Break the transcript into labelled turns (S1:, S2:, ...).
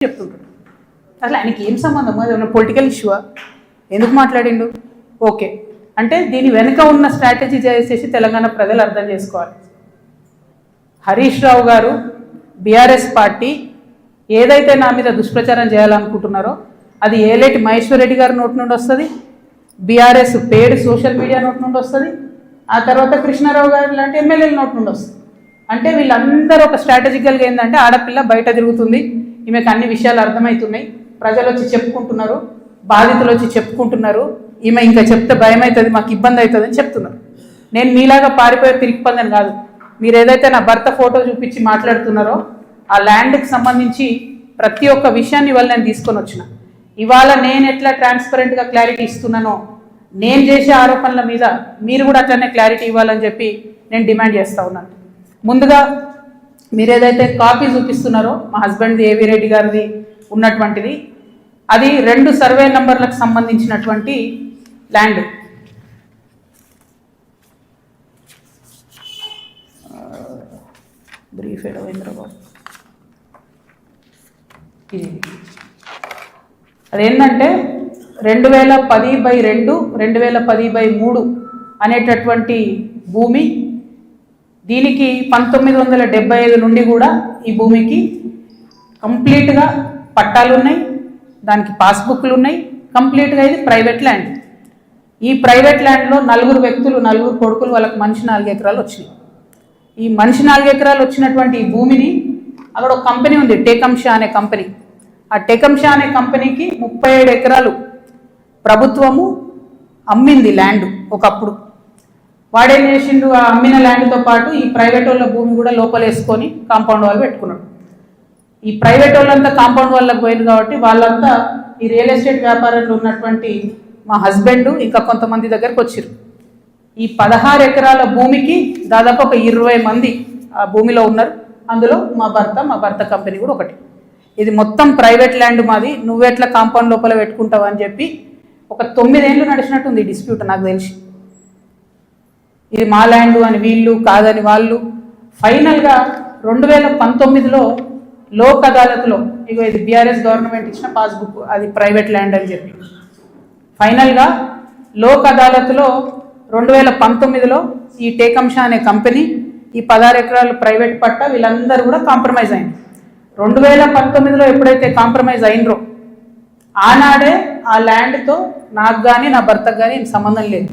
S1: చెప్తుంటాడు. అసలు ఆయనకి ఏం సంబంధం? అది ఏమైనా పొలిటికల్ ఇష్యూవా? ఎందుకు మాట్లాడిండు? ఓకే అంటే దీని వెనుక ఉన్న స్ట్రాటజీ చేసేసి తెలంగాణ ప్రజలు అర్థం చేసుకోవాలి. హరీష్ రావు గారు బీఆర్ఎస్ పార్టీ ఏదైతే నా మీద దుష్ప్రచారం చేయాలనుకుంటున్నారో అది ఏలేటి మహేశ్వర్ రెడ్డి గారి నోటి నుండి వస్తుంది, బీఆర్ఎస్ పేడ్ సోషల్ మీడియా నోటి నుండి వస్తుంది, ఆ తర్వాత కృష్ణారావు గారు లాంటి ఎమ్మెల్యేల నోటి నుండి వస్తుంది. అంటే వీళ్ళందరూ ఒక స్ట్రాటజికల్గా ఏంటంటే ఆడపిల్ల బయట తిరుగుతుంది, ఈమెకు అన్ని విషయాలు అర్థమవుతున్నాయి, ప్రజలు వచ్చి చెప్పుకుంటున్నారు, బాధితులు వచ్చి చెప్పుకుంటున్నారు, ఈమె ఇంకా చెప్తే భయం అవుతుంది, మాకు ఇబ్బంది అవుతుంది అని చెప్తున్నారు. నేను మీలాగా పారిపోయే తిరిగిపోందని కాదు. మీరు ఏదైతే నా భర్త ఫోటో చూపించి మాట్లాడుతున్నారో ఆ ల్యాండ్కి సంబంధించి ప్రతి ఒక్క విషయాన్ని ఇవాళ నేను తీసుకొని వచ్చిన. ఇవాళ నేను ఎట్లా ట్రాన్స్పరెంట్గా క్లారిటీ ఇస్తున్నానో నేను చేసే ఆరోపణల మీద మీరు కూడా అట్లనే క్లారిటీ ఇవ్వాలని చెప్పి నేను డిమాండ్ చేస్తూ ఉన్నాను. ముందుగా మీరు ఏదైతే కాపీ చూపిస్తున్నారో మా హస్బెండ్ది ఏవి రెడ్డి గారిది ఉన్నటువంటిది, అది 2 సర్వే నంబర్లకు సంబంధించినటువంటి ల్యాండ్. బ్రీఫ్ రవీంద్రబాబు ఇది అదేంటంటే 2010/2 2010/3 అనేటటువంటి భూమి. దీనికి 1975 నుండి కూడా ఈ భూమికి కంప్లీట్గా పట్టాలు ఉన్నాయి, దానికి పాస్బుక్లు ఉన్నాయి, కంప్లీట్గా ఇది ప్రైవేట్ ల్యాండ్. ఈ ప్రైవేట్ ల్యాండ్లో 4 వ్యక్తులు, 4 కొడుకులు, వాళ్ళకి మనిషి 4 ఎకరాలు వచ్చినాయి. ఈ మనిషి 4 ఎకరాలు వచ్చినటువంటి ఈ భూమిని అక్కడ ఒక కంపెనీ ఉంది, టేకంషా అనే కంపెనీ. ఆ టేకంషా అనే కంపెనీకి 37 ఎకరాలు ప్రభుత్వము అమ్మింది ల్యాండ్ ఒకప్పుడు. వాడేం చేసిండు, ఆ అమ్మిన ల్యాండ్తో పాటు ఈ ప్రైవేట్ వాళ్ళ భూమి కూడా లోపలేసుకొని కాంపౌండ్ వాళ్ళు పెట్టుకున్నాడు. ఈ ప్రైవేట్ వాళ్ళంతా కాంపౌండ్ వాళ్ళకి పోయింది కాబట్టి వాళ్ళంతా ఈ రియల్ ఎస్టేట్ వ్యాపారంలో ఉన్నటువంటి మా హస్బెండ్ ఇంకా కొంతమంది దగ్గరకు వచ్చారు. ఈ 16 ఎకరాల భూమికి దాదాపు ఒక 20 మంది ఆ భూమిలో ఉన్నారు. అందులో మా భర్త కంపెనీ కూడా ఒకటి. ఇది మొత్తం ప్రైవేట్ ల్యాండ్ మాది, నువ్వెట్లా కాంపౌండ్ లోపల పెట్టుకుంటావు అని చెప్పి ఒక 9 ఏళ్ళు నడిచినట్టుంది ఈ డిస్ప్యూట్ నాకు తెలిసి. ఇది మా ల్యాండ్ అని వీళ్ళు, కాదని వాళ్ళు. ఫైనల్గా 2019లో లోక్ అదాలత్లో, ఇగో ఇది బీఆర్ఎస్ గవర్నమెంట్ ఇచ్చిన పాస్బుక్, అది ప్రైవేట్ ల్యాండ్ అని చెప్పి ఫైనల్గా లోక్ అదాలత్లో 2019లో ఈ టేకంషా అనే కంపెనీ ఈ 16 ఎకరాలు ప్రైవేట్ పట్ట వీళ్ళందరూ కూడా కాంప్రమైజ్ అయింది. 2019లో ఎప్పుడైతే కాంప్రమైజ్ అయినరో ఆనాడే ఆ ల్యాండ్తో నాకు కానీ నా భర్తకు కానీ సంబంధం లేదు.